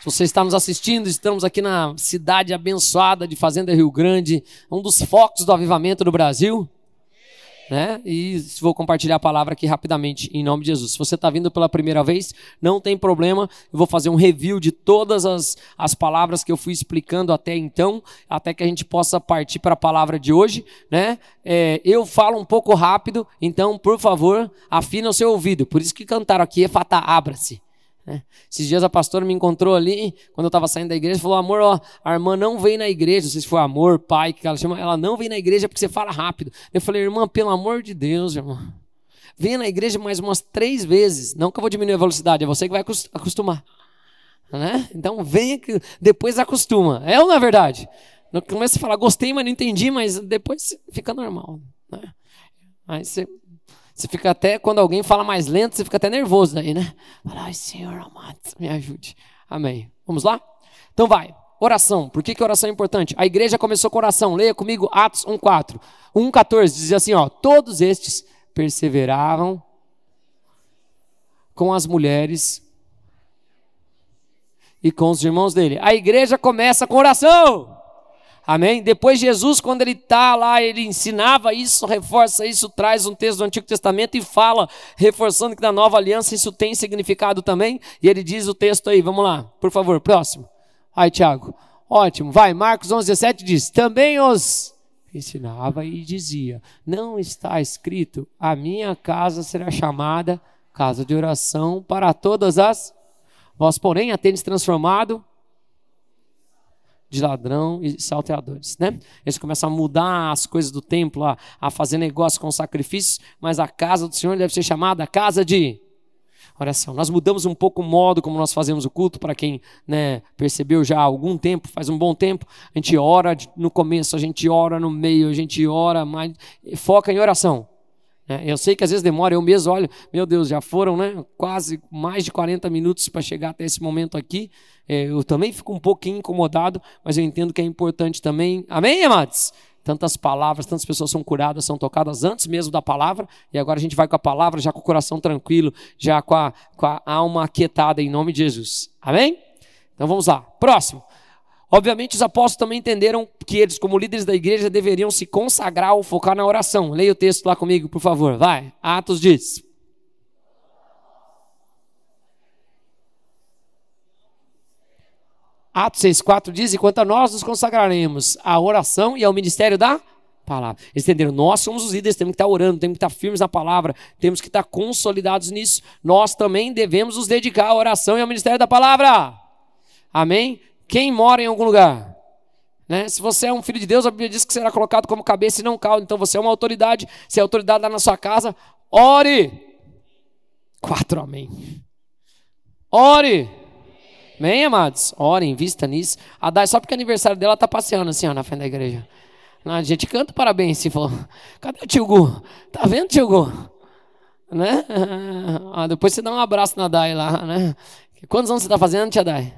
Se você está nos assistindo, estamos aqui na cidade abençoada de Fazenda Rio Grande, um dos focos do avivamento do Brasil, né? E vou compartilhar a palavra aqui rapidamente, em nome de Jesus. Se você está vindo pela primeira vez, não tem problema, eu vou fazer um review de todas as palavras que eu fui explicando até então, até que a gente possa partir para a palavra de hoje, né? Eu falo um pouco rápido, então, por favor, afina o seu ouvido. Por isso que cantaram aqui, Efatá, abra-se. Esses dias a pastora me encontrou ali, quando eu estava saindo da igreja, falou: amor, ó, a irmã não vem na igreja, não sei se foi amor, pai, que ela chama, ela não vem na igreja porque você fala rápido. Eu falei: irmã, pelo amor de Deus, irmã, venha na igreja mais umas 3 vezes, não que eu vou diminuir a velocidade, é você que vai acostumar, né? Então venha que depois acostuma, é ou não é verdade? No começo você fala: gostei, mas não entendi, mas depois fica normal, né? Aí você fica até, quando alguém fala mais lento, você fica até nervoso daí, né? Fala: ai, Senhor amado, me ajude. Amém. Vamos lá? Então vai. Oração. Por que oração é importante? A igreja começou com oração. Leia comigo Atos 1:4. 1:14 dizia assim, ó: todos estes perseveravam com as mulheres e com os irmãos dele. A igreja começa com oração. Amém? Depois Jesus, quando ele está lá, ele ensinava isso, reforça isso, traz um texto do Antigo Testamento e fala, reforçando que na nova aliança isso tem significado também. E ele diz o texto aí, vamos lá, por favor, próximo. Aí, Tiago, ótimo, vai, Marcos 11:17 diz: também os ensinava e dizia: não está escrito, a minha casa será chamada casa de oração para todas as... Vós, porém, a tendes transformado de ladrão e salteadores, né? Eles começam a mudar as coisas do templo, a fazer negócio com sacrifícios, mas a casa do Senhor deve ser chamada casa de oração. Nós mudamos um pouco o modo como nós fazemos o culto, para quem, né, percebeu já há algum tempo, faz um bom tempo. A gente ora no começo, a gente ora no meio, a gente ora mais, foca em oração. Eu sei que às vezes demora, eu mesmo olho, meu Deus, já foram, né, quase mais de 40 minutos para chegar até esse momento aqui. Eu também fico um pouquinho incomodado, mas eu entendo que é importante também. Amém, amados? Tantas palavras, tantas pessoas são curadas, são tocadas antes mesmo da palavra, e agora a gente vai com a palavra já com o coração tranquilo, já com a alma aquietada em nome de Jesus. Amém? Então vamos lá. Próximo. Obviamente os apóstolos também entenderam que eles, como líderes da igreja, deveriam se consagrar ou focar na oração. Leia o texto lá comigo, por favor. Vai. Atos diz: Atos 6:4 diz: enquanto a nós nos consagraremos à oração e ao ministério da palavra. Eles entenderam, nós somos os líderes, temos que estar orando, temos que estar firmes na palavra, temos que estar consolidados nisso. Nós também devemos nos dedicar à oração e ao ministério da palavra. Amém? Quem mora em algum lugar, né? Se você é um filho de Deus, a Bíblia diz que será colocado como cabeça e não cauda. Então você é uma autoridade. Se é autoridade lá na sua casa, ore. 4, amém. Ore. Amém, amados? Ore, invista nisso. A Dai, só porque é aniversário dela, está passeando assim, ó, na frente da igreja. A gente canta parabéns, se falou: cadê o tio Gu? Tá vendo, tio Gu? Né? Depois você dá um abraço na Dai lá, né? Quantos anos você está fazendo, tia Dai?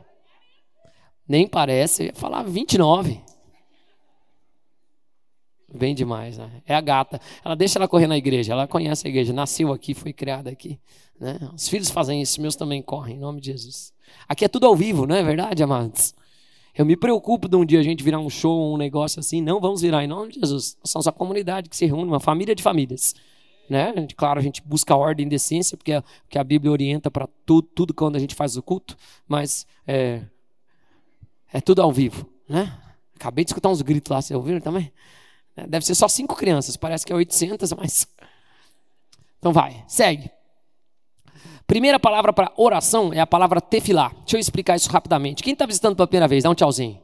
Nem parece, eu ia falar 29. Bem demais, né? É a gata. Ela deixa ela correr na igreja, ela conhece a igreja, nasceu aqui, foi criada aqui, né? Os filhos fazem isso, meus também correm, em nome de Jesus. Aqui é tudo ao vivo, não é verdade, amados? Eu me preocupo de um dia a gente virar um show, um negócio assim. Não vamos virar, em nome de Jesus. Nós somos a comunidade que se reúne, uma família de famílias, né? Claro, a gente busca a ordem e decência, porque a Bíblia orienta para tudo quando a gente faz o culto, mas é tudo ao vivo, né? Acabei de escutar uns gritos lá, vocês ouviram também? Deve ser só 5 crianças, parece que é 800, mas... Então vai, segue. Primeira palavra para oração é a palavra tefilá. Deixa eu explicar isso rapidamente. Quem está visitando pela primeira vez, dá um tchauzinho.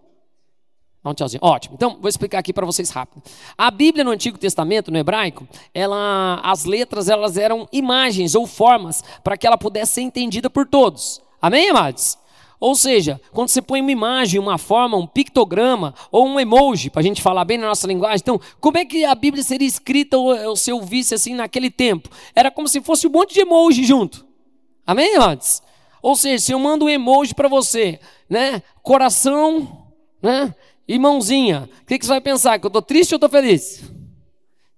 Dá um tchauzinho, ótimo. Então, vou explicar aqui para vocês rápido. A Bíblia no Antigo Testamento, no hebraico, as letras elas eram imagens ou formas para que ela pudesse ser entendida por todos. Amém, amados? Ou seja, quando você põe uma imagem, uma forma, um pictograma ou um emoji, para a gente falar bem na nossa linguagem, então, como é que a Bíblia seria escrita ou se eu visse assim naquele tempo? Era como se fosse um monte de emoji junto. Amém, amados? Ou seja, se eu mando um emoji para você, né? Coração, né? E mãozinha. O que você vai pensar? Que eu estou triste ou estou feliz?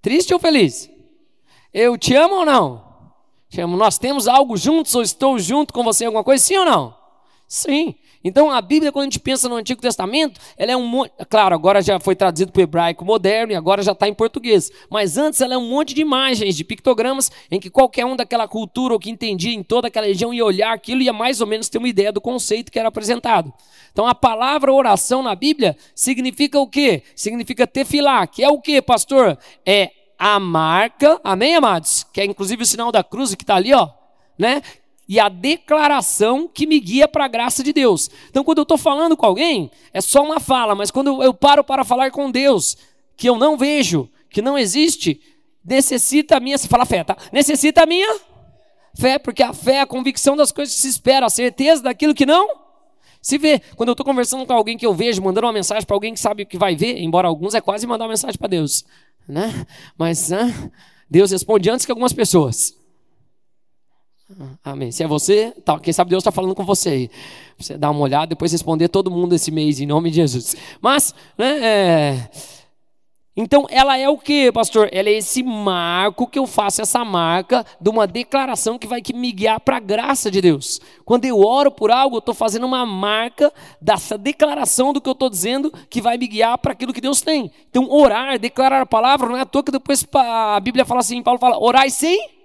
Triste ou feliz? Eu te amo ou não? Te amo. Nós temos algo juntos ou estou junto com você em alguma coisa? Sim ou não? Sim. Então a Bíblia, quando a gente pensa no Antigo Testamento, ela é um monte, claro, agora já foi traduzido para o hebraico moderno e agora já está em português, mas antes ela é um monte de imagens, de pictogramas, em que qualquer um daquela cultura ou que entendia em toda aquela região ia olhar aquilo e ia mais ou menos ter uma ideia do conceito que era apresentado. Então a palavra oração na Bíblia significa o quê? Significa tefilá, que é o quê, pastor? É a marca, amém, amados? Que é inclusive o sinal da cruz que está ali, ó, né? E a declaração que me guia para a graça de Deus. Então, quando eu estou falando com alguém, é só uma fala, mas quando eu paro para falar com Deus, que eu não vejo, que não existe, necessita a minha, se fala fé, tá? Necessita a minha fé, porque a fé é a convicção das coisas que se espera, a certeza daquilo que não se vê. Quando eu estou conversando com alguém que eu vejo, mandando uma mensagem para alguém que sabe o que vai ver, embora alguns é quase mandar uma mensagem para Deus, né? Mas Deus responde antes que algumas pessoas. Amém. Se é você, tá, quem sabe Deus está falando com você aí. Você dá uma olhada, depois responder todo mundo esse mês, em nome de Jesus. Mas, né, então ela é o que, pastor? Ela é esse marco que eu faço, essa marca de uma declaração que vai me guiar para a graça de Deus. Quando eu oro por algo, eu estou fazendo uma marca dessa declaração do que eu estou dizendo que vai me guiar para aquilo que Deus tem. Então orar, declarar a palavra, não é à toa que depois a Bíblia fala assim, Paulo fala, orai sem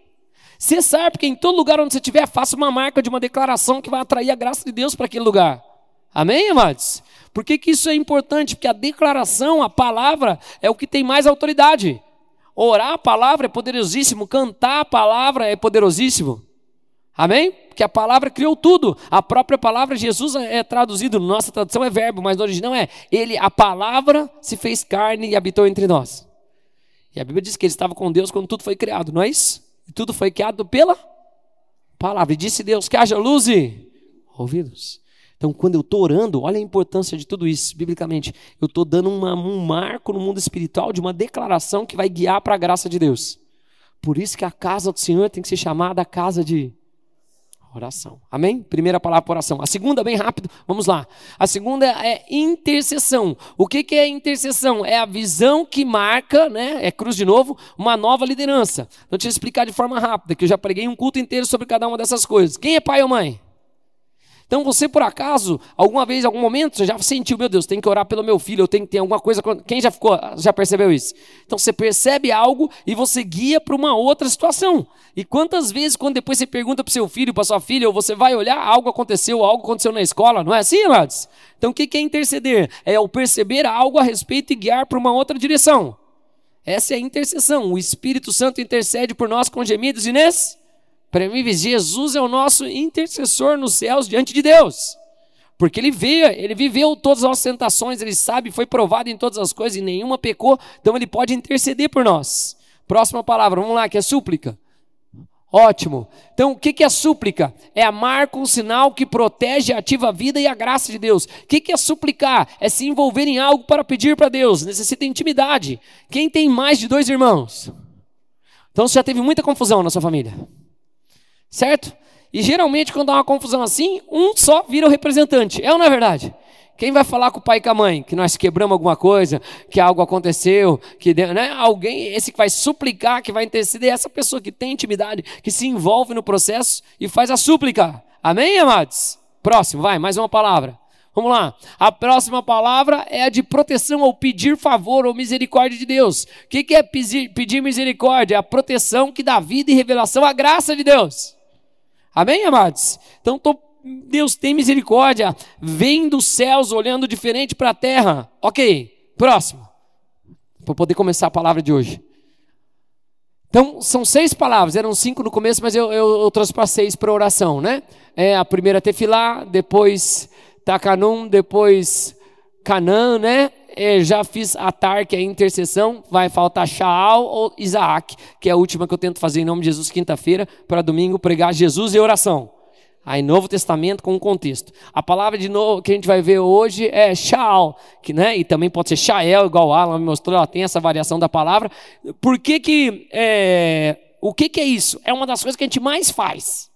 cessar, porque em todo lugar onde você estiver, faça uma marca de uma declaração que vai atrair a graça de Deus para aquele lugar. Amém, amados? Por que isso é importante? Porque a declaração, a palavra, é o que tem mais autoridade. Orar a palavra é poderosíssimo, cantar a palavra é poderosíssimo. Amém? Porque a palavra criou tudo. A própria palavra, Jesus é traduzido, nossa tradução é verbo, mas no original a palavra se fez carne e habitou entre nós. E a Bíblia diz que ele estava com Deus quando tudo foi criado, não é isso? E tudo foi criado pela palavra. E disse Deus que haja luz e ouvidos. Então, quando eu estou orando, olha a importância de tudo isso, biblicamente. Eu estou dando um marco no mundo espiritual de uma declaração que vai guiar para a graça de Deus. Por isso que a casa do Senhor tem que ser chamada a casa de oração. Amém? Primeira palavra para oração. A segunda, bem rápido, vamos lá. A segunda é intercessão. O que é intercessão? É a visão que marca, né? É cruz de novo, uma nova liderança. Então, deixa eu explicar de forma rápida, que eu já preguei um culto inteiro sobre cada uma dessas coisas. Quem é pai ou mãe? Então você, por acaso, alguma vez, algum momento, você já sentiu, meu Deus, tem que orar pelo meu filho, eu tenho que ter alguma coisa. Quem já percebeu isso? Então você percebe algo e você guia para uma outra situação. E quantas vezes, quando depois você pergunta para o seu filho, para sua filha, ou você vai olhar, algo aconteceu na escola, não é assim, amados? Então o que é interceder? É o perceber algo a respeito e guiar para uma outra direção. Essa é a intercessão. O Espírito Santo intercede por nós com gemidos inexprimíveis. Jesus é o nosso intercessor nos céus diante de Deus, porque ele viveu todas as tentações, ele sabe, foi provado em todas as coisas e nenhuma pecou, então ele pode interceder por nós. Próxima palavra, vamos lá, que é súplica. Ótimo. Então o que é súplica? É a marca, um sinal que protege, ativa a vida e a graça de Deus. O que é suplicar? É se envolver em algo para pedir para Deus, necessita intimidade. Quem tem mais de 2 irmãos? Então você já teve muita confusão na sua família. Certo? E geralmente quando há uma confusão assim, um só vira o representante. É ou não é verdade? Quem vai falar com o pai e com a mãe? Que nós quebramos alguma coisa, que algo aconteceu, que né? Alguém, esse que vai suplicar, que vai interceder, essa pessoa que tem intimidade, que se envolve no processo e faz a súplica. Amém, amados? Próximo, vai, mais uma palavra. Vamos lá. A próxima palavra é a de proteção ou pedir favor ou misericórdia de Deus. O que é pedir misericórdia? É a proteção que dá vida e revelação à graça de Deus. Amém, amados? Então, Deus tem misericórdia, vem dos céus olhando diferente para a terra. Ok, próximo. Para poder começar a palavra de hoje. Então, são 6 palavras, eram 5 no começo, mas eu trouxe para 6 para oração, né? A primeira tefilá, depois takanum, depois Canã, né? Já fiz Atar, que é intercessão, vai faltar Shaal ou Isaac, que é a última que eu tento fazer em nome de Jesus, quinta-feira, para domingo, pregar Jesus e oração. Aí, Novo Testamento com um contexto. A palavra de novo que a gente vai ver hoje é Shaal, que, né? E também pode ser Shael, igual o Alan me mostrou, ela tem essa variação da palavra. Por que o que é isso? É uma das coisas que a gente mais faz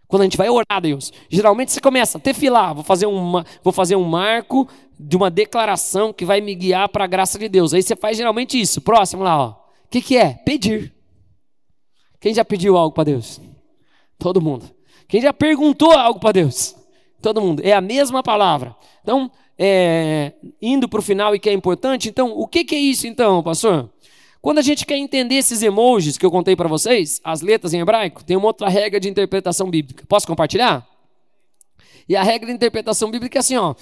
quando a gente vai orar a Deus. Geralmente você começa a tefilar, vou fazer um marco de uma declaração que vai me guiar para a graça de Deus. Aí você faz geralmente isso. Próximo lá, ó. O que é? Pedir. Quem já pediu algo para Deus? Todo mundo. Quem já perguntou algo para Deus? Todo mundo. É a mesma palavra. Então, indo para o final e que é importante, então, o que é isso então, pastor? Quando a gente quer entender esses emojis que eu contei para vocês, as letras em hebraico, tem uma outra regra de interpretação bíblica. Posso compartilhar? E a regra de interpretação bíblica é assim, ó.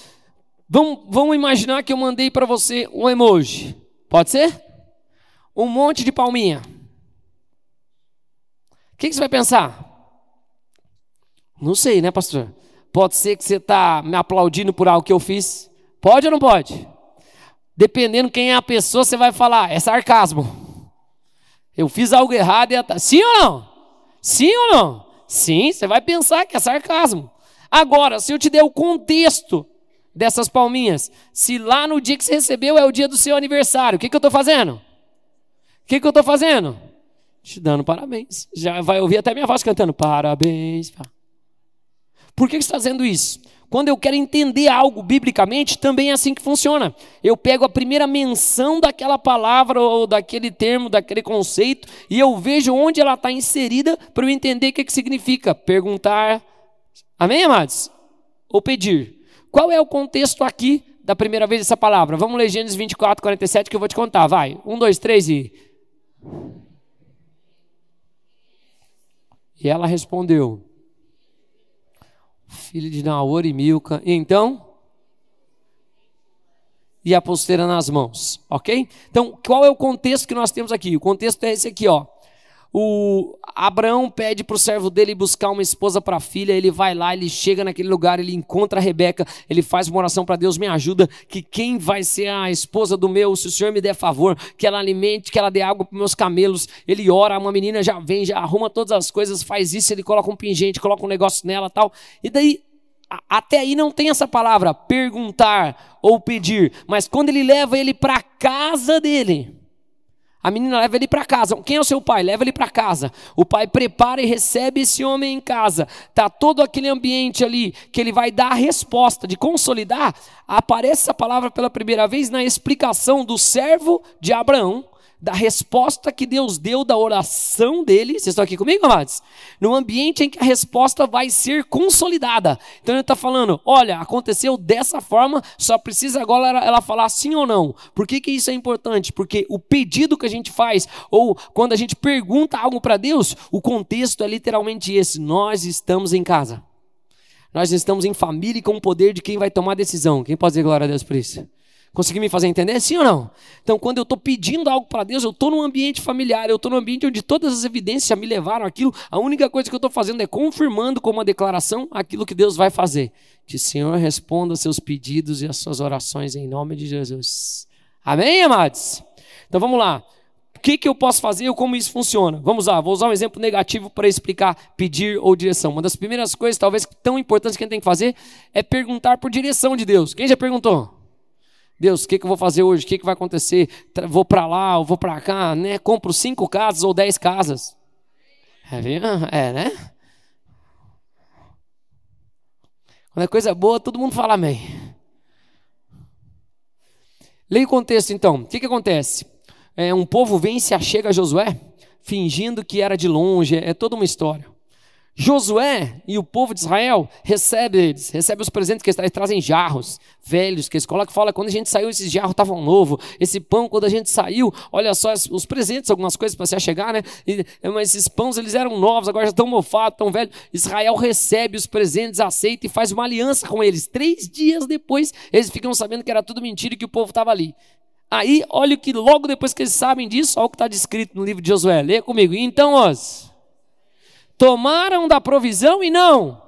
Vamos imaginar que eu mandei para você um emoji. Pode ser? Um monte de palminha. O que você vai pensar? Não sei, né, pastor? Pode ser que você está me aplaudindo por algo que eu fiz. Pode ou não pode? Dependendo quem é a pessoa, você vai falar, é sarcasmo. Eu fiz algo errado e... Sim ou não? Sim ou não? Sim, você vai pensar que é sarcasmo. Agora, se eu te der o contexto dessas palminhas, se lá no dia que você recebeu é o dia do seu aniversário, o que eu estou fazendo? O que eu estou fazendo? Te dando parabéns. Já vai ouvir até minha voz cantando, parabéns. Por que você está fazendo isso? Quando eu quero entender algo biblicamente, também é assim que funciona. Eu pego a primeira menção daquela palavra ou daquele termo, daquele conceito, e eu vejo onde ela está inserida para eu entender o que significa perguntar. Amém, amados? Ou pedir. Qual é o contexto aqui da primeira vez dessa palavra? Vamos ler Gênesis 24, 47 que eu vou te contar. Vai, 1, 2, 3 e... E ela respondeu... Filho de Naor e Milca. E então? E a pulseira nas mãos. Ok? Então, qual é o contexto que nós temos aqui? O contexto é esse aqui, ó. O Abraão pede para o servo dele buscar uma esposa para a filha. Ele vai lá, ele chega naquele lugar, ele encontra a Rebeca. Ele faz uma oração para Deus, me ajuda. Que quem vai ser a esposa do meu, se o Senhor me der favor, que ela alimente, que ela dê água para meus camelos. Ele ora, uma menina já vem, já arruma todas as coisas, faz isso. Ele coloca um pingente, coloca um negócio nela e tal. E daí, até aí não tem essa palavra, perguntar ou pedir. Mas quando ele leva ele para a casa dele... A menina leva ele para casa. Quem é o seu pai? Leva ele para casa. O pai prepara e recebe esse homem em casa. Está todo aquele ambiente ali que ele vai dar a resposta, de consolidar. Aparece essa palavra pela primeira vez na explicação do servo de Abraão, da resposta que Deus deu da oração dele. Vocês estão aqui comigo, amados? No ambiente em que a resposta vai ser consolidada. Então ele está falando, olha, aconteceu dessa forma, só precisa agora ela falar sim ou não. Por que isso é importante? Porque o pedido que a gente faz, ou quando a gente pergunta algo para Deus, o contexto é literalmente esse, nós estamos em casa. Nós estamos em família e com o poder de quem vai tomar a decisão. Quem pode dizer glória a Deus por isso? Consegui me fazer entender? Sim ou não? Então, quando eu estou pedindo algo para Deus, eu estou num ambiente familiar, eu estou num ambiente onde todas as evidências me levaram àquilo. A única coisa que eu estou fazendo é confirmando com uma declaração aquilo que Deus vai fazer. Que o Senhor responda aos seus pedidos e às suas orações em nome de Jesus. Amém, amados? Então, vamos lá. O que eu posso fazer ou como isso funciona? Vamos lá, vou usar um exemplo negativo para explicar pedir ou direção. Uma das primeiras coisas, talvez tão importantes que a gente tem que fazer, é perguntar por direção de Deus. Quem já perguntou? Deus, o que eu vou fazer hoje? O que vai acontecer? Vou para lá ou vou para cá, né? Compro 5 casas ou 10 casas. Né? Quando é coisa boa, todo mundo fala amém. Leia o contexto então. O que acontece? Um povo vem e se achega a Josué, fingindo que era de longe. É toda uma história. Josué e o povo de Israel recebe os presentes que eles trazem jarros velhos, que eles colocam e falam, quando a gente saiu esses jarros estavam novos, esse pão quando a gente saiu, olha só os presentes, algumas coisas para se achegar, né? Mas esses pães eles eram novos, agora já estão mofados, tão velhos. Israel recebe os presentes, aceita e faz uma aliança com eles. 3 dias depois eles ficam sabendo que era tudo mentira e que o povo estava ali. Aí olha o que logo depois que eles sabem disso, olha o que está descrito no livro de Josué, leia comigo. Então tomaram da provisão e não.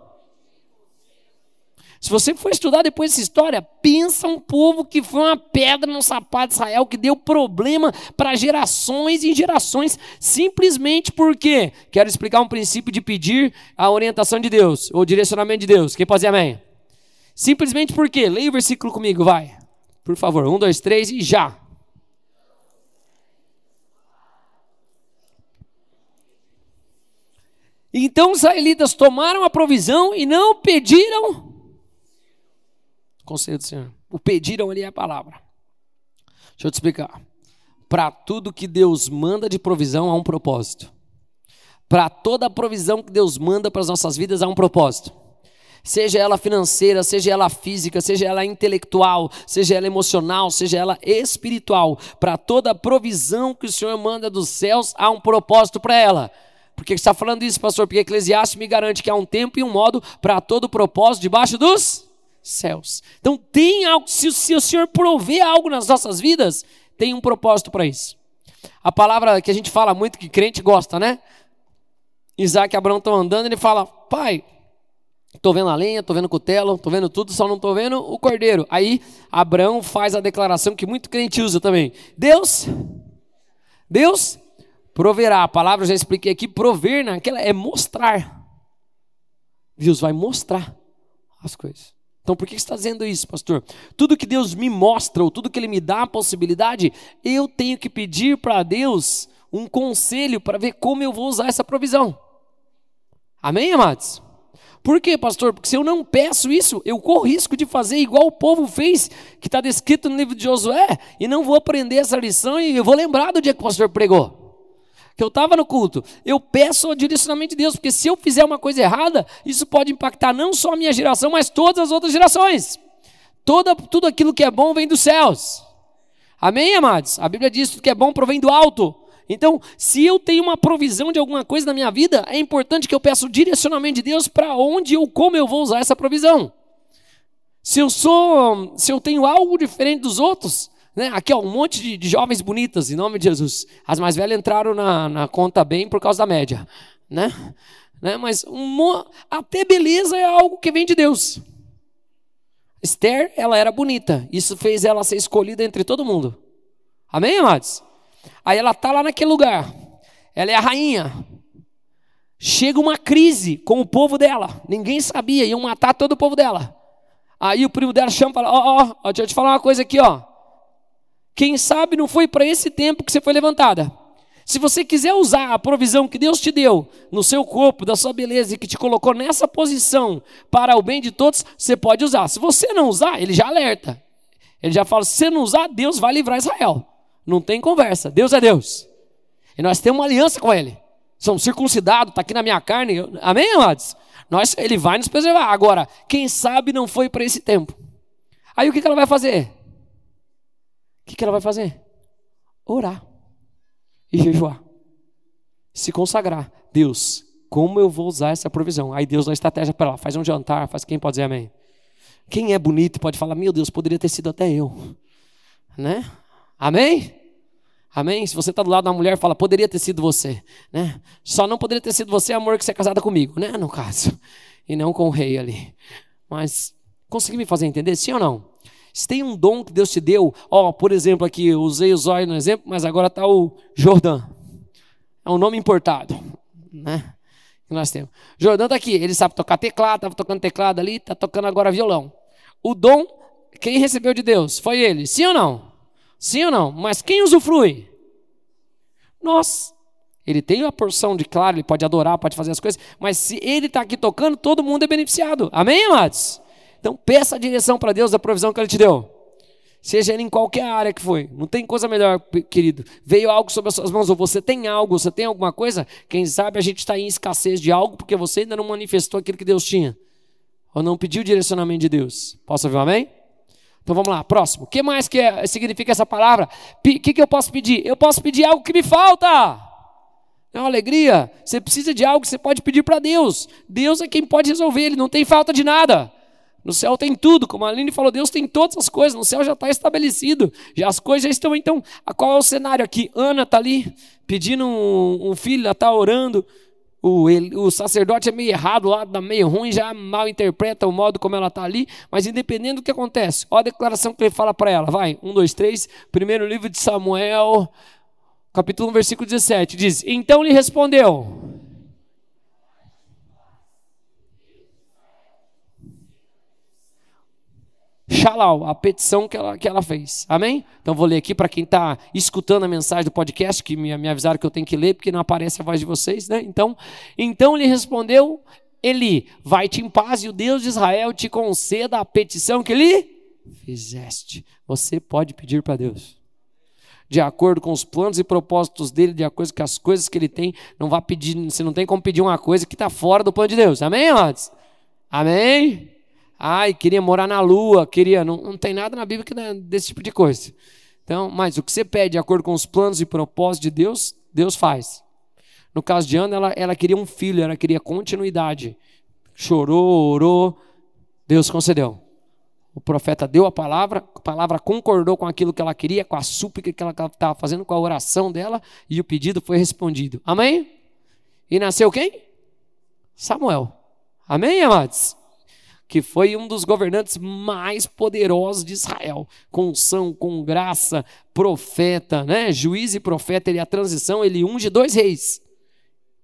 Se você for estudar depois dessa história, pensa um povo que foi uma pedra no sapato de Israel, que deu problema para gerações e gerações, simplesmente porque, quero explicar um princípio de pedir a orientação de Deus, ou direcionamento de Deus. Quem pode dizer amém? Simplesmente porque, leia o versículo comigo, vai. Por favor, 1, 2, 3 e já. Então os israelitas tomaram a provisão e não pediram. Conselho do Senhor. O pediram ali é a palavra. Deixa eu te explicar. Para tudo que Deus manda de provisão há um propósito. Para toda a provisão que Deus manda para as nossas vidas há um propósito. Seja ela financeira, seja ela física, seja ela intelectual, seja ela emocional, seja ela espiritual. Para toda provisão que o Senhor manda dos céus, há um propósito para ela. Por que você está falando isso, pastor? Porque Eclesiastes me garante que há um tempo e um modo para todo propósito debaixo dos céus. Então tem algo, se o Senhor prover algo nas nossas vidas, tem um propósito para isso. A palavra que a gente fala muito, que crente gosta, né? Isaac e Abraão estão andando, ele fala: pai, estou vendo a lenha, estou vendo o cutelo, estou vendo tudo, só não estou vendo o cordeiro. Aí Abraão faz a declaração que muito crente usa também: Deus proverá. A palavra eu já expliquei aqui, prover naquela é mostrar. Deus vai mostrar as coisas. Então por que você está dizendo isso, pastor? Tudo que Deus me mostra, ou tudo que Ele me dá a possibilidade, eu tenho que pedir para Deus um conselho para ver como eu vou usar essa provisão. Amém, amados? Por quê, pastor? Porque se eu não peço isso, eu corro risco de fazer igual o povo fez, que está descrito no livro de Josué, e não vou aprender essa lição e eu vou lembrar do dia que o pastor pregou. Que eu estava no culto, eu peço o direcionamento de Deus, porque se eu fizer uma coisa errada, isso pode impactar não só a minha geração, mas todas as outras gerações. Tudo aquilo que é bom vem dos céus. Amém, amados? A Bíblia diz que tudo que é bom provém do alto. Então, se eu tenho uma provisão de alguma coisa na minha vida, é importante que eu peça o direcionamento de Deus para onde ou como eu vou usar essa provisão. Se eu tenho algo diferente dos outros, né? Aqui ó, um monte de jovens bonitas, em nome de Jesus. As mais velhas entraram na conta bem por causa da média, né? Mas até beleza é algo que vem de Deus. Esther, ela era bonita, isso fez ela ser escolhida entre todo mundo. Amém, amados? Aí ela está lá naquele lugar, ela é a rainha. Chega uma crise com o povo dela, ninguém sabia, iam matar todo o povo dela. Aí o primo dela chama e fala: deixa eu te falar uma coisa aqui, ó. Quem sabe não foi para esse tempo que você foi levantada. Se você quiser usar a provisão que Deus te deu no seu corpo, da sua beleza, e que te colocou nessa posição para o bem de todos, você pode usar. Se você não usar, ele já alerta. Ele já fala: se você não usar, Deus vai livrar Israel. Não tem conversa, Deus é Deus. E nós temos uma aliança com Ele. Somos circuncidados, está aqui na minha carne. Amém, amados? Ele vai nos preservar. Agora, quem sabe não foi para esse tempo. Aí o que ela vai fazer? O que ela vai fazer? Orar. E jejuar. Se consagrar. Deus, como eu vou usar essa provisão? Aí Deus dá estratégia para ela. Faz um jantar, faz quem pode dizer amém. Quem é bonito e pode falar: meu Deus, poderia ter sido até eu. Né? Amém? Amém? Se você está do lado de uma mulher, fala: poderia ter sido você. Né? Só não poderia ter sido você, amor, que você é casada comigo. Né? No caso. E não com o rei ali. Mas, consegui me fazer entender? Sim ou não? Se tem um dom que Deus te deu, por exemplo, aqui eu usei o Zóio no exemplo, mas agora está o Jordão. É um nome importado, né? Que nós temos. Jordão está aqui, ele sabe tocar teclado, estava tocando teclado ali, está tocando agora violão. O dom, quem recebeu de Deus? Foi ele, sim ou não? Sim ou não? Mas quem usufrui? Nós. Ele tem a porção de, claro, ele pode adorar, pode fazer as coisas, mas se ele está aqui tocando, todo mundo é beneficiado. Amém, amados? Então peça a direção para Deus da provisão que Ele te deu. Seja ele em qualquer área que foi. Não tem coisa melhor, querido. Veio algo sobre as suas mãos, ou você tem algo, você tem alguma coisa. Quem sabe a gente está em escassez de algo, porque você ainda não manifestou aquilo que Deus tinha. Ou não pediu o direcionamento de Deus. Posso ouvir um amém? Então vamos lá, próximo. O que mais significa essa palavra? O que eu posso pedir? Eu posso pedir algo que me falta. É uma alegria. Você precisa de algo que você pode pedir para Deus. Deus é quem pode resolver, Ele não tem falta de nada. No céu tem tudo, como a Aline falou, Deus tem todas as coisas, no céu já está estabelecido, as coisas já estão. Então, qual é o cenário aqui? Ana está ali pedindo um filho, ela está orando, o sacerdote é meio errado lá, dá meio ruim, já mal interpreta o modo como ela está ali, mas independente do que acontece, olha a declaração que ele fala para ela, vai, 1, 2, 3, primeiro livro de Samuel, capítulo 1, versículo 17, diz: então lhe respondeu... Shalal, a petição que ela fez, amém? Então vou ler aqui para quem está escutando a mensagem do podcast, que me avisaram que eu tenho que ler, porque não aparece a voz de vocês, né? Então lhe respondeu Eli: vai-te em paz e o Deus de Israel te conceda a petição que lhe fizeste. Você pode pedir para Deus, de acordo com os planos e propósitos dele, de acordo com as coisas que ele tem. Não vá pedir, você não tem como pedir uma coisa que está fora do plano de Deus, amém, amados? Amém? Ai, queria morar na lua, queria. Não tem nada na Bíblia desse tipo de coisa. Então, mas o que você pede de acordo com os planos e propósitos de Deus, Deus faz. No caso de Ana, ela queria um filho, ela queria continuidade. Chorou, orou, Deus concedeu. O profeta deu a palavra concordou com aquilo que ela queria, com a súplica que ela estava fazendo, com a oração dela, e o pedido foi respondido. Amém? E nasceu quem? Samuel. Amém, amados? Que foi um dos governantes mais poderosos de Israel, com unção, com graça, profeta, né? Juiz e profeta, a transição, ele unge 2 reis.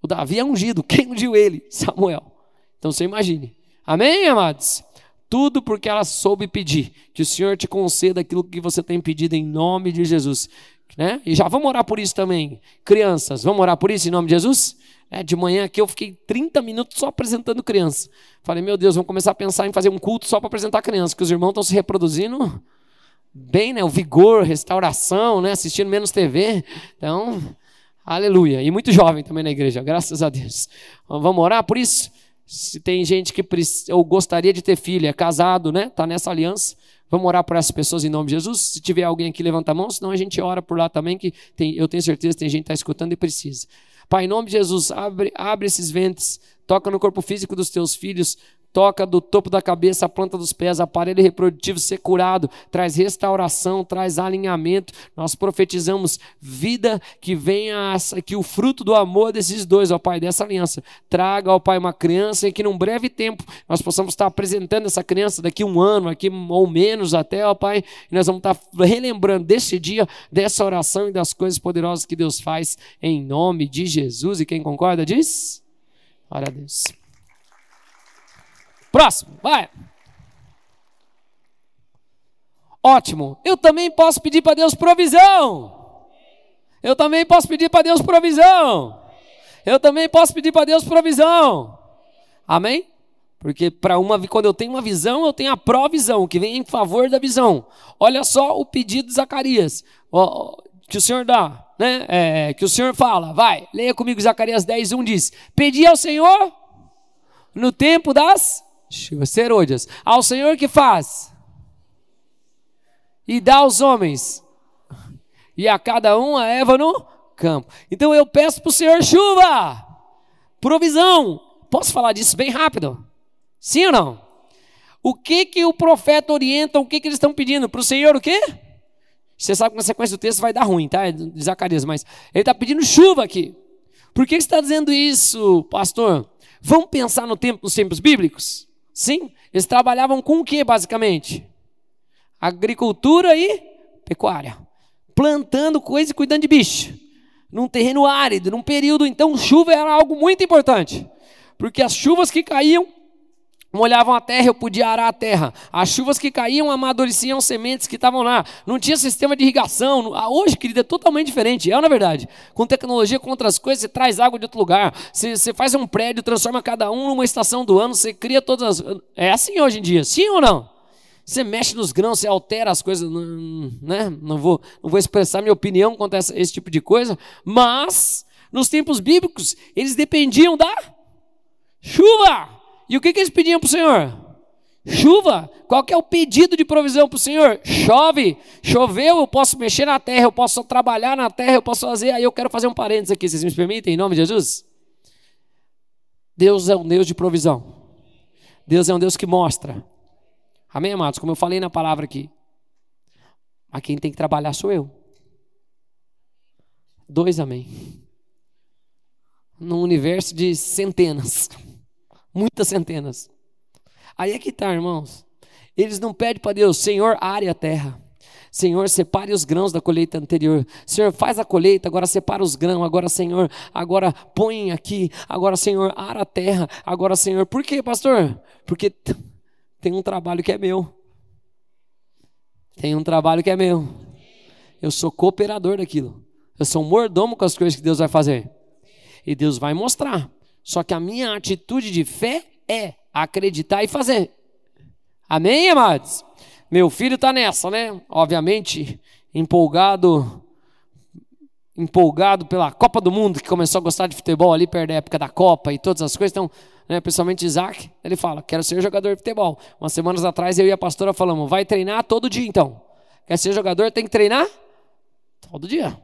O Davi é ungido, quem ungiu ele? Samuel. Então você imagine. Amém, amados? Tudo porque ela soube pedir, que o Senhor te conceda aquilo que você tem pedido em nome de Jesus. Né? E já vamos orar por isso também. Crianças, vamos orar por isso em nome de Jesus? De manhã aqui eu fiquei 30 minutos só apresentando criança. Falei, meu Deus, vamos começar a pensar em fazer um culto só para apresentar criança, que os irmãos estão se reproduzindo bem, né? O vigor, restauração, né? Assistindo menos TV. Então, aleluia. E muito jovem também na igreja, graças a Deus. Vamos orar por isso? Se tem gente que ou gostaria de ter filho, é casado, né? Está nessa aliança. Vamos orar por essas pessoas em nome de Jesus. Se tiver alguém aqui, levanta a mão, senão a gente ora por lá também, que eu tenho certeza que tem gente que está escutando e precisa. Pai, em nome de Jesus, abre esses ventres, toca no corpo físico dos teus filhos, toca do topo da cabeça à planta dos pés, aparelho reprodutivo ser curado, traz restauração, traz alinhamento. Nós profetizamos vida, que venha, que o fruto do amor desses dois, ó Pai, dessa aliança, traga, ó Pai, uma criança e que num breve tempo nós possamos estar apresentando essa criança daqui um ano, aqui ou menos até, ó Pai, e nós vamos estar relembrando desse dia, dessa oração e das coisas poderosas que Deus faz em nome de Jesus. E quem concorda diz? Glória a Deus. Próximo, vai. Ótimo. Eu também posso pedir para Deus provisão. Eu também posso pedir para Deus provisão. Eu também posso pedir para Deus provisão. Amém? Porque quando eu tenho uma visão, eu tenho a provisão, que vem em favor da visão. Olha só o pedido de Zacarias, que o Senhor dá, né? Que o Senhor fala, vai, leia comigo Zacarias 10:1 diz, pedi ao Senhor no tempo das chuvas serôdias, ao Senhor que faz e dá aos homens e a cada um a erva no campo. Então eu peço para o Senhor chuva, provisão. Posso falar disso bem rápido? Sim ou não? O que o profeta orienta, o que eles estão pedindo? Para o Senhor o quê? Você sabe que na sequência do texto vai dar ruim, tá? De Zacarias, mas ele está pedindo chuva aqui. Por que você está dizendo isso, pastor? Vamos pensar nos tempos bíblicos? Sim, eles trabalhavam com o que basicamente? Agricultura e pecuária. Plantando coisa e cuidando de bicho. Num terreno árido, num período, então chuva era algo muito importante. Porque as chuvas que caíam molhavam a terra, eu podia arar a terra. As chuvas que caíam amadureciam sementes que estavam lá. Não tinha sistema de irrigação. Hoje, querido, é totalmente diferente. É, na verdade. Com tecnologia, com outras coisas, você traz água de outro lugar. Você faz um prédio, transforma cada um numa estação do ano. Você cria todas as... É assim hoje em dia. Sim ou não? Você mexe nos grãos, você altera as coisas. Né? Não vou expressar minha opinião quanto a esse tipo de coisa. Mas, nos tempos bíblicos, eles dependiam da chuva. E o que eles pediam para o Senhor? Chuva. Qual que é o pedido de provisão para o Senhor? Chove. Choveu, eu posso mexer na terra, eu posso trabalhar na terra, eu posso fazer... Aí eu quero fazer um parênteses aqui, vocês me permitem, em nome de Jesus? Deus é um Deus de provisão. Deus é um Deus que mostra. Amém, amados? Como eu falei na palavra aqui. Mas quem tem que trabalhar sou eu. 2 amém. Num universo de centenas. Muitas centenas. Aí é que está, irmãos. Eles não pedem para Deus, Senhor, are a terra. Senhor, separe os grãos da colheita anterior. Senhor, faz a colheita, agora separa os grãos. Agora, Senhor, agora põe aqui. Agora, Senhor, ara a terra. Agora, Senhor, por quê, pastor? Porque tem um trabalho que é meu. Tem um trabalho que é meu. Eu sou cooperador daquilo. Eu sou um mordomo com as coisas que Deus vai fazer. E Deus vai mostrar. Só que a minha atitude de fé é acreditar e fazer. Amém, amados? Meu filho está nessa, né? Obviamente, empolgado empolgado pela Copa do Mundo, que começou a gostar de futebol ali perto da época da Copa e todas as coisas. Então, né, principalmente Isaac, ele fala, quero ser jogador de futebol. Umas semanas atrás eu e a pastora falamos, vai treinar todo dia então. Quer ser jogador, tem que treinar todo dia.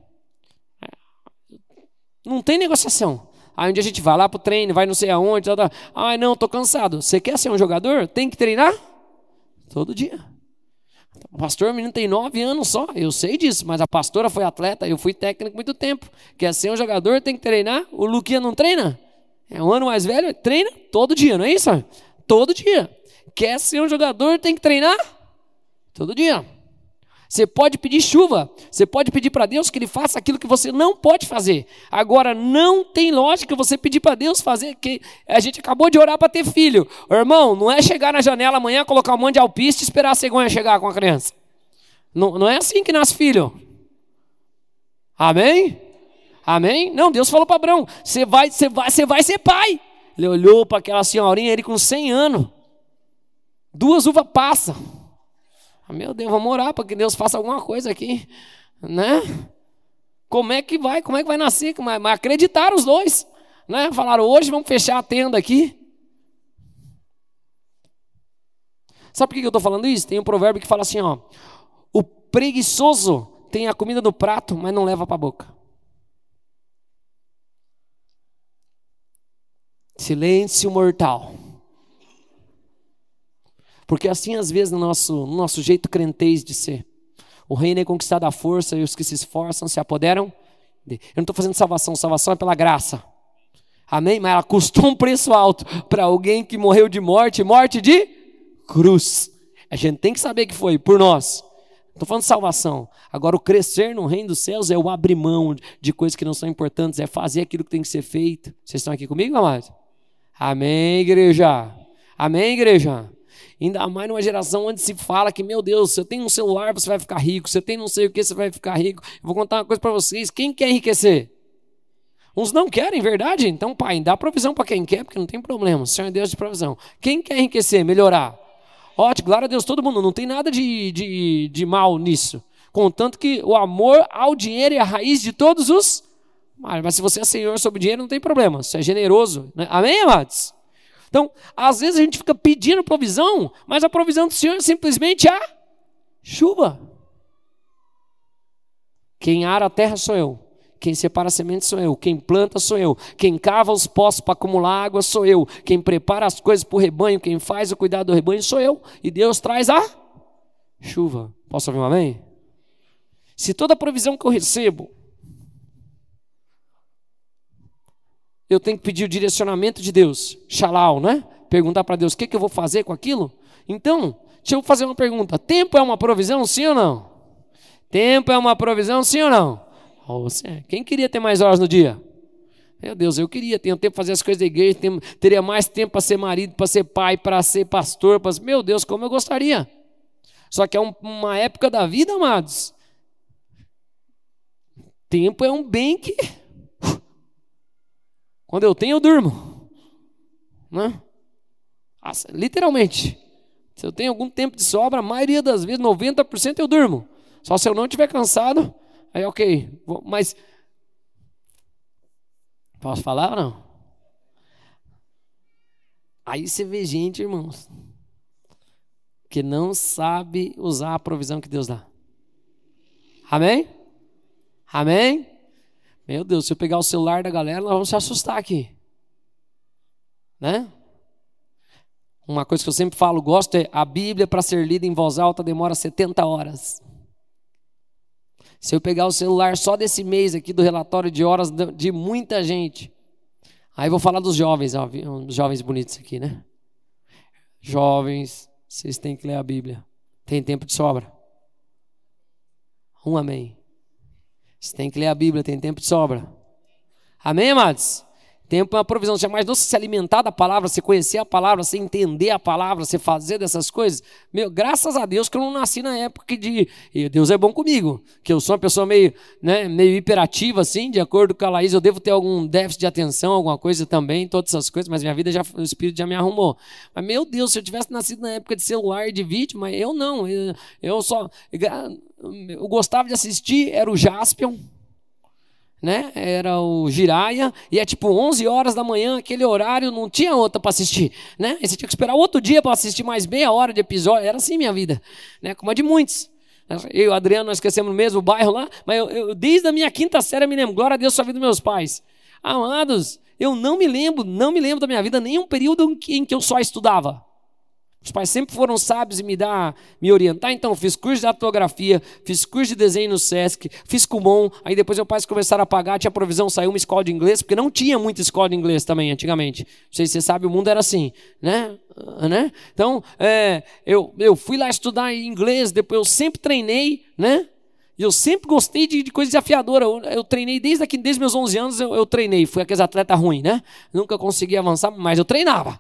Não tem negociação. Aí um dia a gente vai lá pro treino, vai não sei aonde, ai não, tô cansado. Você quer ser um jogador? Tem que treinar todo dia. O pastor, o menino tem 9 anos só, eu sei disso, mas a pastora foi atleta, eu fui técnico muito tempo. Quer ser um jogador, tem que treinar. O Luquinha não treina? É um ano mais velho, treina todo dia, não é isso? Todo dia. Quer ser um jogador, tem que treinar todo dia. Você pode pedir chuva, você pode pedir para Deus que Ele faça aquilo que você não pode fazer. Agora, não tem lógica você pedir para Deus fazer, que a gente acabou de orar para ter filho. Irmão, não é chegar na janela amanhã, colocar um monte de alpiste e esperar a cegonha chegar com a criança. Não é assim que nasce filho. Amém? Amém? Não, Deus falou para Abraão, você vai ser pai. Ele olhou para aquela senhorinha, ele com 100 anos. 2 uvas passas. Meu Deus, vamos orar para que Deus faça alguma coisa aqui, né? Como é que vai nascer? Mas acreditaram os dois, né? Falaram, hoje vamos fechar a tenda aqui. Sabe por que eu estou falando isso? Tem um provérbio que fala assim, ó, o preguiçoso tem a comida no prato, mas não leva para a boca. Silêncio mortal. Porque assim, às vezes, no nosso jeito crentez de ser, o reino é conquistado à força e os que se esforçam se apoderam. Eu não estou fazendo salvação, salvação é pela graça. Amém? Mas ela custou um preço alto para alguém que morreu de morte de cruz. A gente tem que saber que foi por nós. Estou falando de salvação. Agora, o crescer no reino dos céus é o abrir mão de coisas que não são importantes, é fazer aquilo que tem que ser feito. Vocês estão aqui comigo, amados? Amém, igreja? Amém, igreja? Ainda mais numa geração onde se fala que, meu Deus, você tem um celular, você vai ficar rico. Você tem não sei o que, você vai ficar rico. Eu vou contar uma coisa para vocês. Quem quer enriquecer? Uns não querem, verdade? Então, pai, dá provisão para quem quer, porque não tem problema. O Senhor é Deus de provisão. Quem quer enriquecer, melhorar? Ótimo, glória a Deus, todo mundo. Não tem nada de mal nisso. Contanto que o amor ao dinheiro é a raiz de todos os... Mas se você é senhor sobre o dinheiro, não tem problema. Você é generoso. Né? Amém, amados? Então, às vezes a gente fica pedindo provisão, mas a provisão do Senhor é simplesmente a chuva. Quem ara a terra sou eu. Quem separa a semente sou eu. Quem planta sou eu. Quem cava os poços para acumular água sou eu. Quem prepara as coisas para o rebanho, quem faz o cuidado do rebanho sou eu. E Deus traz a chuva. Posso ouvir um amém? Se toda a provisão que eu recebo, eu tenho que pedir o direcionamento de Deus, xalau, né? Perguntar para Deus, o que eu vou fazer com aquilo? Então, deixa eu fazer uma pergunta. Tempo é uma provisão, sim ou não? Tempo é uma provisão, sim ou não? Quem queria ter mais horas no dia? Meu Deus, eu queria ter tempo para fazer as coisas da igreja, teria mais tempo para ser marido, para ser pai, para ser pastor. Meu Deus, como eu gostaria. Só que é uma época da vida, amados. Tempo é um bem que... Quando eu tenho, eu durmo. Né? Literalmente. Se eu tenho algum tempo de sobra, a maioria das vezes, 90% eu durmo. Só se eu não estiver cansado, aí ok. Mas, posso falar ou não? Aí você vê gente, irmãos, que não sabe usar a provisão que Deus dá. Amém? Amém? Meu Deus, se eu pegar o celular da galera, nós vamos se assustar aqui. Né? Uma coisa que eu sempre falo, gosto, é a Bíblia para ser lida em voz alta demora 70 horas. Se eu pegar o celular só desse mês aqui do relatório de horas de muita gente, aí vou falar dos jovens, ó, os jovens bonitos aqui, né? Jovens, vocês têm que ler a Bíblia. Tem tempo de sobra. Um amém. Você tem que ler a Bíblia, tem tempo de sobra. Amém, amados? Tempo é uma provisão. Você mais não se alimentar da palavra, você conhecer a palavra, você entender a palavra, você fazer dessas coisas. Meu, graças a Deus que eu não nasci na época de... E Deus é bom comigo, que eu sou uma pessoa meio hiperativa, assim, de acordo com a Laís, eu devo ter algum déficit de atenção, alguma coisa também, todas essas coisas, mas minha vida, o Espírito já me arrumou. Mas, meu Deus, se eu tivesse nascido na época de celular e de vídeo, mas eu não, eu gostava de assistir, era o Jaspion, né? Era o Jiraya, e é tipo 11 horas da manhã, aquele horário, não tinha outra para assistir, né? E você tinha que esperar outro dia para assistir mais meia hora de episódio. Era assim minha vida, né? Como a de muitos. Eu e o Adriano, nós crescemos no mesmo bairro lá, mas eu desde a minha quinta série eu me lembro, glória a Deus, só a vida dos meus pais. Amados, eu não me lembro da minha vida nenhum período em que eu só estudava. Os pais sempre foram sábios em me orientar, então fiz curso de datilografia, fiz curso de desenho no Sesc, fiz Kumon, aí depois meus pais começaram a pagar, tinha provisão, saiu uma escola de inglês, porque não tinha muita escola de inglês também antigamente. Não sei se você sabe, o mundo era assim, né? Então, eu fui lá estudar inglês, depois eu sempre treinei, né? E eu sempre gostei de coisa desafiadora. Eu treinei desde meus 11 anos, eu treinei, fui aqueles atletas ruins, né? Nunca consegui avançar, mas eu treinava.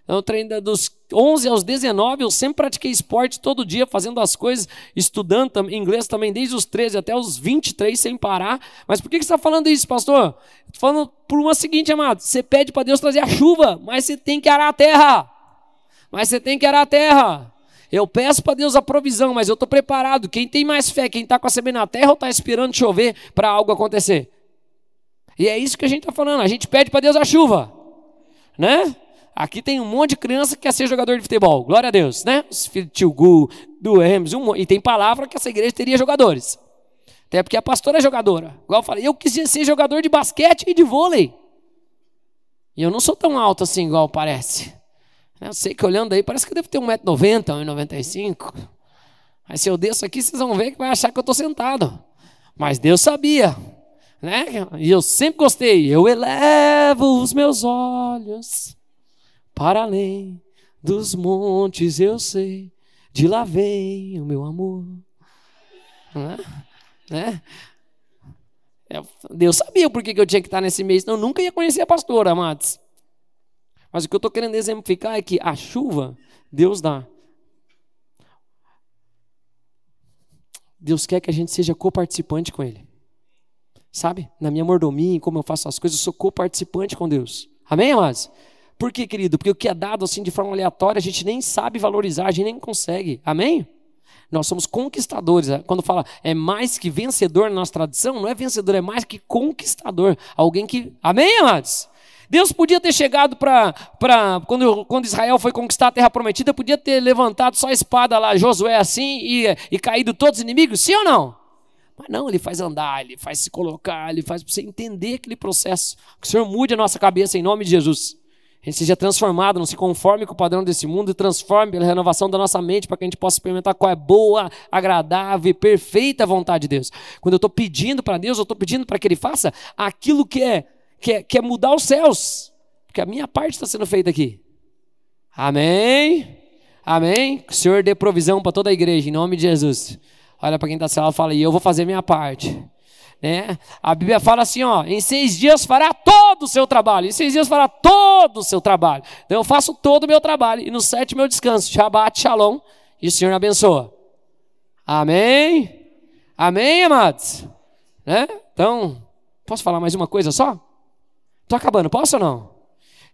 Eu treinei dos 11 aos 19, eu sempre pratiquei esporte todo dia, fazendo as coisas, estudando inglês também desde os 13 até os 23, sem parar. Mas por que você está falando isso, pastor? Estou falando por uma seguinte, amado, você pede para Deus trazer a chuva, mas você tem que arar a terra. Eu peço para Deus a provisão, mas eu estou preparado. Quem tem mais fé, quem está com a semente na terra ou está esperando chover para algo acontecer? E é isso que a gente está falando, a gente pede para Deus a chuva, né? Aqui tem um monte de criança que quer ser jogador de futebol, glória a Deus, né? Os filhos de tio Gu, do Hermes, e tem palavra que essa igreja teria jogadores. Até porque a pastora é jogadora. Igual eu falei, eu quis ser jogador de basquete e de vôlei. E eu não sou tão alto assim, igual parece. Eu sei que olhando aí, parece que eu devo ter 1,90 m, 1,95 m. Aí se eu desço aqui, vocês vão ver que vai achar que eu estou sentado. Mas Deus sabia, né? E eu sempre gostei. Eu elevo os meus olhos para além dos montes, eu sei, de lá vem o meu amor. Né? Deus sabia por que eu tinha que estar nesse mês, senão eu nunca ia conhecer a pastora, amados. Mas o que eu estou querendo exemplificar é que a chuva, Deus dá. Deus quer que a gente seja coparticipante com Ele. Sabe? Na minha mordomia, em como eu faço as coisas, eu sou coparticipante com Deus. Amém, amados? Por quê, querido? Porque o que é dado assim de forma aleatória, a gente nem sabe valorizar, a gente nem consegue. Amém? Nós somos conquistadores. Quando fala é mais que vencedor na nossa tradição, não é vencedor, é mais que conquistador. Alguém que... Amém, amados? Deus podia ter chegado quando Israel foi conquistar a terra prometida, podia ter levantado só a espada lá, Josué assim, e caído todos os inimigos, sim ou não? Mas não, ele faz andar, ele faz se colocar, ele faz para você entender aquele processo. Que o Senhor mude a nossa cabeça em nome de Jesus. A gente seja transformado, não se conforme com o padrão desse mundo e transforme pela renovação da nossa mente para que a gente possa experimentar qual é boa, agradável e perfeita vontade de Deus. Quando eu estou pedindo para Deus, eu estou pedindo para que Ele faça aquilo que é mudar os céus, porque a minha parte está sendo feita aqui. Amém? Amém? Que o Senhor dê provisão para toda a igreja, em nome de Jesus. Olha para quem está sendo e fala, e eu vou fazer minha parte. Né? A Bíblia fala assim, ó, em 6 dias fará todo o seu trabalho. Em 6 dias fará todo o seu trabalho. Então eu faço todo o meu trabalho. E no 7 meu descanso. Shabbat, shalom. E o Senhor me abençoa. Amém? Amém, amados? Né? Então, posso falar mais uma coisa só? Estou acabando, posso ou não?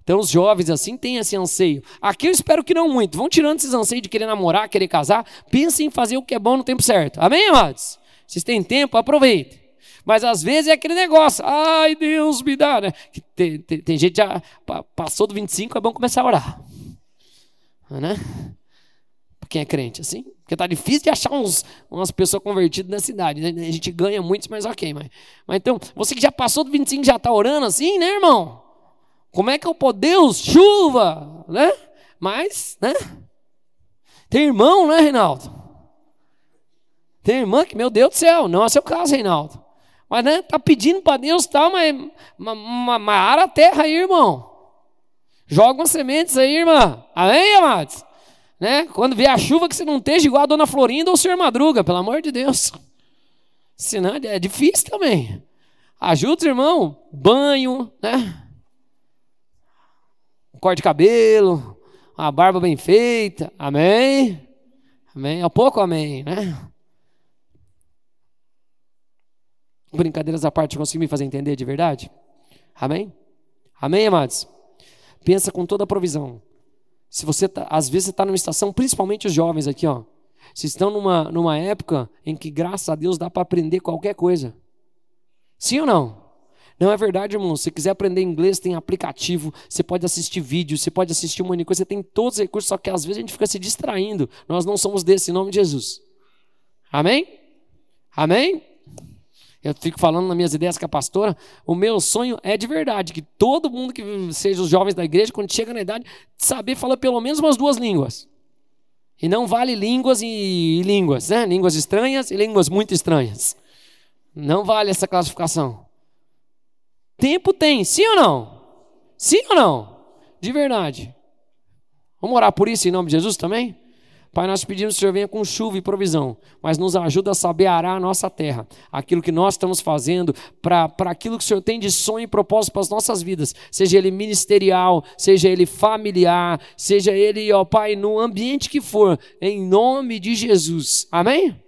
Então os jovens assim têm esse anseio. Aqui eu espero que não muito. Vão tirando esses anseios de querer namorar, querer casar. Pensem em fazer o que é bom no tempo certo. Amém, amados? Vocês têm tempo, aproveitem. Mas às vezes é aquele negócio, ai Deus me dá, né? Tem gente que já passou do 25, é bom começar a orar. Né? Quem é crente assim? Porque tá difícil de achar umas pessoas convertidas na cidade. Né? A gente ganha muitos, mas ok. Mas então, você que já passou do 25 já está orando assim, né, irmão? Como é que eu posso? Deus, chuva, né? Mas, né? Tem irmão, né, Reinaldo? Tem irmã que, meu Deus do céu, não é seu caso, Reinaldo. Mas, né, tá pedindo para Deus tal, mas ara a terra aí, irmão. Joga umas sementes aí, irmã. Amém, amados? Né? Quando vier a chuva, que você não esteja igual a dona Florinda ou o senhor Madruga, pelo amor de Deus. Senão é difícil também. Ajuda, irmão. Banho, né? Corte de cabelo, uma barba bem feita. Amém? Amém? Há pouco amém, né? Brincadeiras à parte, consegui me fazer entender de verdade? Amém? Amém, amados? Pensa com toda a provisão. Se você às vezes você está numa estação, principalmente os jovens aqui, ó. Vocês estão numa época em que, graças a Deus, dá para aprender qualquer coisa. Sim ou não? Não é verdade, irmão? Se você quiser aprender inglês, tem aplicativo, você pode assistir vídeo, você pode assistir um monte de coisa, você tem todos os recursos, só que às vezes a gente fica se distraindo. Nós não somos desse, em nome de Jesus. Amém? Amém? Eu fico falando nas minhas ideias com a pastora, o meu sonho é de verdade, que todo mundo que seja os jovens da igreja, quando chega na idade, saber falar pelo menos umas 2 línguas. E não vale línguas e línguas, né? Línguas estranhas e línguas muito estranhas. Não vale essa classificação. Tempo tem, sim ou não? Sim ou não? De verdade. Vamos orar por isso em nome de Jesus também? Pai, nós pedimos que o Senhor venha com chuva e provisão, mas nos ajuda a saber arar a nossa terra, aquilo que nós estamos fazendo, para aquilo que o Senhor tem de sonho e propósito para as nossas vidas, seja ele ministerial, seja ele familiar, seja ele, ó Pai, no ambiente que for, em nome de Jesus. Amém?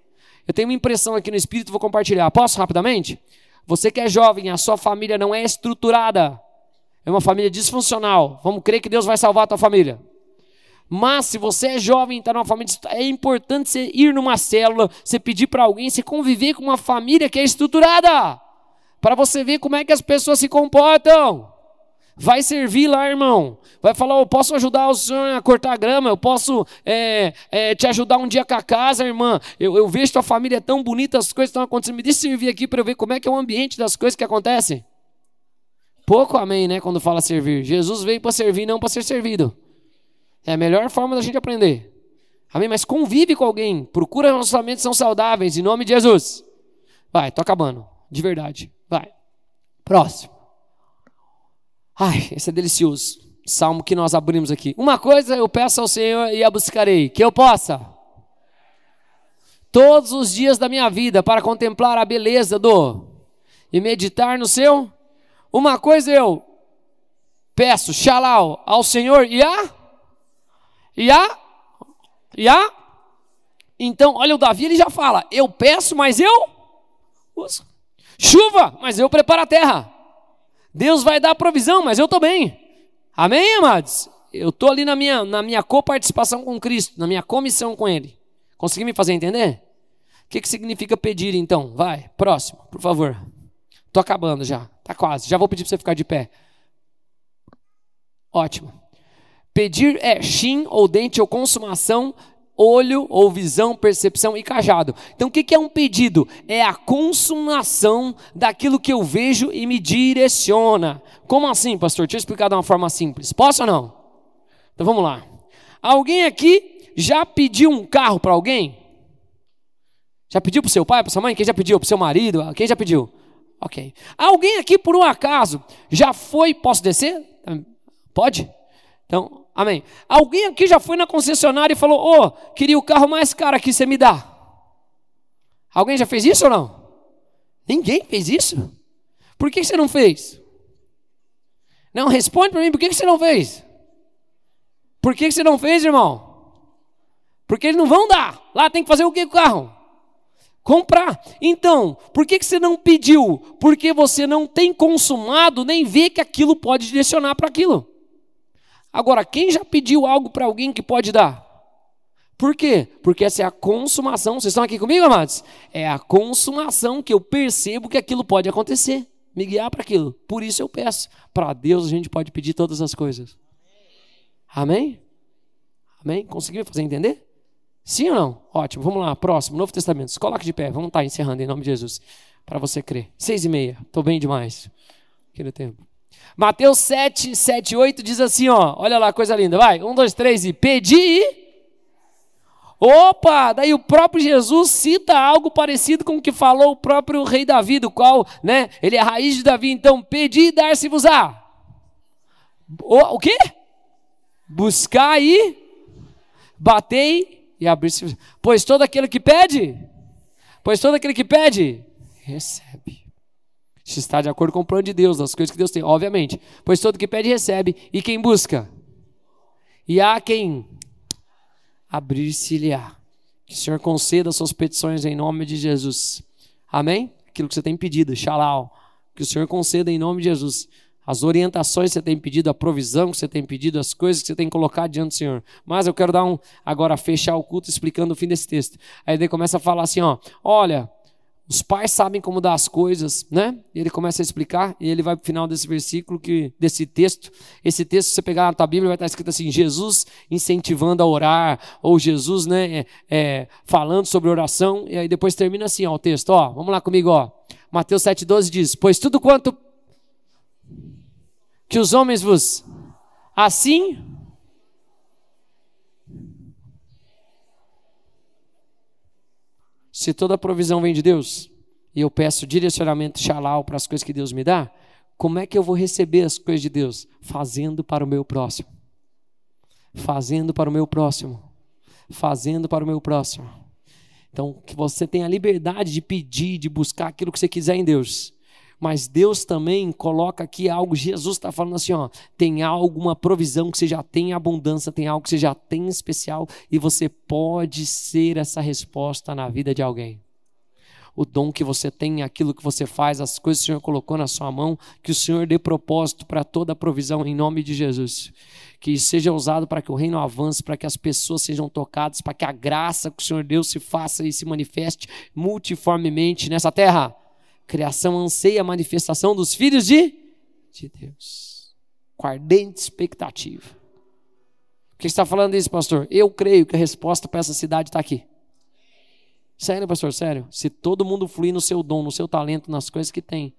Eu tenho uma impressão aqui no Espírito, vou compartilhar. Posso rapidamente? Você que é jovem, a sua família não é estruturada, é uma família disfuncional. Vamos crer que Deus vai salvar a tua família. Mas se você é jovem e está numa família, é importante você ir numa célula, você pedir para alguém, você conviver com uma família que é estruturada, para você ver como é que as pessoas se comportam. Vai servir lá, irmão. Vai falar, eu posso ajudar o senhor a cortar a grama, eu posso te ajudar um dia com a casa, irmã. Eu vejo tua família é tão bonita, as coisas estão acontecendo. Me deixa servir aqui para eu ver como é que é o ambiente das coisas que acontecem. Pouco amém, né, quando fala servir. Jesus veio para servir, não para ser servido. É a melhor forma da gente aprender. Amém? Mas convive com alguém. Procura relacionamentos que são saudáveis. Em nome de Jesus. Vai, tô acabando. De verdade. Vai. Próximo. Ai, esse é delicioso. Salmo que nós abrimos aqui. Uma coisa eu peço ao Senhor e a buscarei. Que eu possa. Todos os dias da minha vida. Para contemplar a beleza e meditar no seu. Uma coisa eu peço. Xalau ao Senhor e a. Então, olha o Davi, ele já fala, eu peço, mas eu uso. Chuva, mas eu preparo a terra. Deus vai dar provisão, mas eu estou bem. Amém, amados? Eu estou ali na minha coparticipação com Cristo, na minha comissão com Ele. Consegui me fazer entender? O que significa pedir, então? Vai, próximo, por favor. Estou acabando já, está quase. Já vou pedir para você ficar de pé. Ótimo. Pedir é shin, ou dente, ou consumação, olho, ou visão, percepção e cajado. Então o que é um pedido? É a consumação daquilo que eu vejo e me direciona. Como assim, pastor? Deixa eu explicar de uma forma simples. Posso ou não? Então vamos lá. Alguém aqui já pediu um carro para alguém? Já pediu para o seu pai, para sua mãe? Quem já pediu? Para o seu marido? Quem já pediu? Ok. Alguém aqui, por um acaso, já foi... Posso descer? Pode? Então, amém. Alguém aqui já foi na concessionária e falou, queria o carro mais caro aqui, você me dá. Alguém já fez isso ou não? Ninguém fez isso? Por que você não fez? Não, responde para mim, por que você não fez? Por que você não fez, irmão? Porque eles não vão dar. Lá tem que fazer o que com o carro? Comprar. Então, por que você não pediu? Porque você não tem consumado, nem vê que aquilo pode direcionar para aquilo. Agora, quem já pediu algo para alguém que pode dar? Por quê? Porque essa é a consumação. Vocês estão aqui comigo, amados? É a consumação que eu percebo que aquilo pode acontecer. Me guiar para aquilo. Por isso eu peço. Para Deus a gente pode pedir todas as coisas. Amém? Amém? Conseguiu fazer entender? Sim ou não? Ótimo. Vamos lá. Próximo. Novo Testamento. Se coloque de pé. Vamos estar encerrando em nome de Jesus. Para você crer. 6:30. Estou bem demais. Aquele tempo. Mateus 7, 8 diz assim, olha lá, coisa linda, vai, 1, 2, 3 e pedi. Opa, daí o próprio Jesus cita algo parecido com o que falou o próprio rei Davi, do qual, né, ele é a raiz de Davi, então pedi e dar-se-vos-á. O quê? Buscar e batei e abrir-se-vos-á. Pois todo aquele que pede, recebe. Isso está de acordo com o plano de Deus, das coisas que Deus tem, obviamente. Pois todo que pede, recebe. E quem busca? E há quem abrir-se-lhe-á. Que o Senhor conceda suas petições em nome de Jesus. Amém? Aquilo que você tem pedido, xalau. Que o Senhor conceda em nome de Jesus. As orientações que você tem pedido, a provisão que você tem pedido, as coisas que você tem colocado diante do Senhor. Mas eu quero agora fechar o culto explicando o fim desse texto. Aí ele começa a falar assim, olha... Os pais sabem como dar as coisas, né? E ele começa a explicar, e ele vai para o final desse versículo, desse texto. Esse texto, se você pegar na tua Bíblia, vai estar escrito assim: Jesus incentivando a orar, ou Jesus, né, falando sobre oração. E aí depois termina assim, ó, o texto. Ó, vamos lá comigo, ó. Mateus 7,12 diz: pois tudo quanto que os homens vos assim... Se toda a provisão vem de Deus, e eu peço direcionamento xalau para as coisas que Deus me dá, como é que eu vou receber as coisas de Deus? Fazendo para o meu próximo. Fazendo para o meu próximo. Fazendo para o meu próximo. Então, que você tenha a liberdade de pedir, de buscar aquilo que você quiser em Deus. Mas Deus também coloca aqui algo, Jesus está falando assim, ó, tem alguma provisão que você já tem em abundância, tem algo que você já tem em especial, e você pode ser essa resposta na vida de alguém. O dom que você tem, aquilo que você faz, as coisas que o Senhor colocou na sua mão, que o Senhor dê propósito para toda a provisão em nome de Jesus. Que seja usado para que o reino avance, para que as pessoas sejam tocadas, para que a graça que o Senhor Deus se faça e se manifeste multiformemente nessa terra. Criação anseia a manifestação dos filhos de Deus. Com ardente expectativa. Por que você está falando isso, pastor? Eu creio que a resposta para essa cidade está aqui. Sério, pastor, sério. Se todo mundo fluir no seu dom, no seu talento, nas coisas que tem.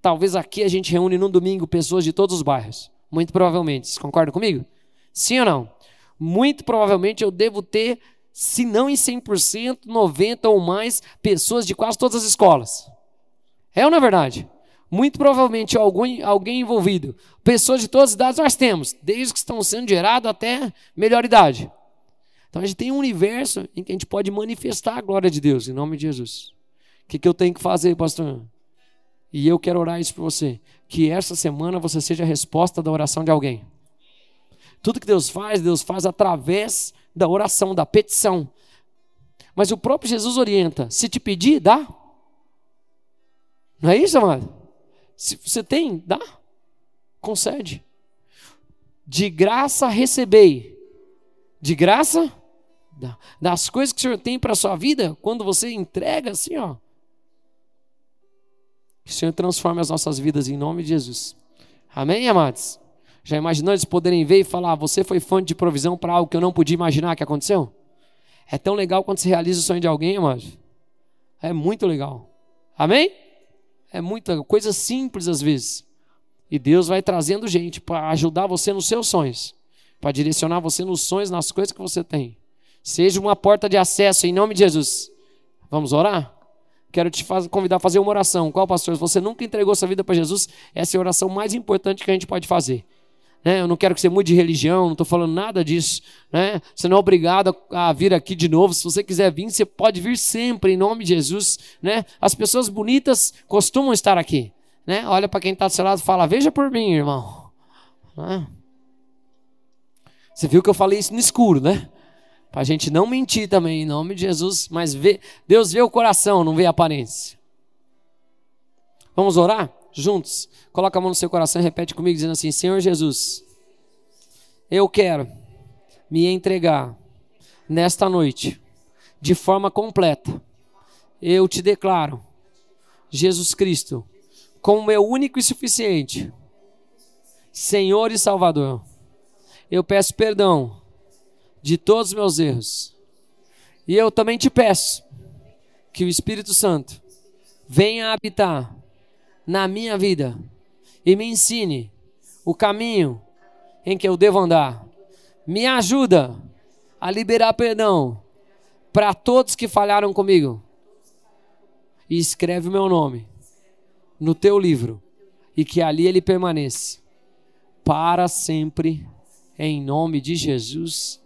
Talvez aqui a gente reúne num domingo pessoas de todos os bairros. Muito provavelmente. Vocês concordam comigo? Sim ou não? Muito provavelmente eu devo ter, se não em 100%, 90% ou mais pessoas de quase todas as escolas. É ou não é verdade? Muito provavelmente alguém envolvido. Pessoas de todas as idades nós temos, desde que estão sendo gerados até melhor idade. Então a gente tem um universo em que a gente pode manifestar a glória de Deus, em nome de Jesus. O que eu tenho que fazer, pastor? E eu quero orar isso para você. Que essa semana você seja a resposta da oração de alguém. Tudo que Deus faz através da oração, da petição. Mas o próprio Jesus orienta, se te pedir, dá. Não é isso, amado? Se você tem, dá. Concede. De graça recebei. De graça, dá. Das coisas que o Senhor tem para a sua vida, quando você entrega assim, ó. Que o Senhor transforme as nossas vidas em nome de Jesus. Amém, amados? Já imaginou eles poderem ver e falar: você foi fonte de provisão para algo que eu não podia imaginar que aconteceu? É tão legal quando você realiza o sonho de alguém, amados. É muito legal. Amém? É muita coisa simples às vezes. E Deus vai trazendo gente para ajudar você nos seus sonhos. Para direcionar você nos sonhos, nas coisas que você tem. Seja uma porta de acesso em nome de Jesus. Vamos orar? Quero te convidar a fazer uma oração. Qual, pastor? Se você nunca entregou sua vida para Jesus, essa é a oração mais importante que a gente pode fazer. Eu não quero que você mude de religião, não estou falando nada disso. Você não é obrigado a vir aqui de novo. Se você quiser vir, você pode vir sempre, em nome de Jesus. As pessoas bonitas costumam estar aqui. Olha para quem está do seu lado e fala: veja por mim, irmão. Você viu que eu falei isso no escuro, né? Para a gente não mentir também, em nome de Jesus. Mas Deus vê o coração, não vê a aparência. Vamos orar juntos? Coloca a mão no seu coração e repete comigo, dizendo assim: Senhor Jesus, eu quero me entregar nesta noite de forma completa. Eu te declaro Jesus Cristo como meu único e suficiente Senhor e Salvador. Eu peço perdão de todos os meus erros. E eu também te peço que o Espírito Santo venha habitar na minha vida e me ensine o caminho em que eu devo andar. Me ajuda a liberar perdão para todos que falharam comigo. E escreve o meu nome no teu livro e que ali ele permaneça para sempre, em nome de Jesus.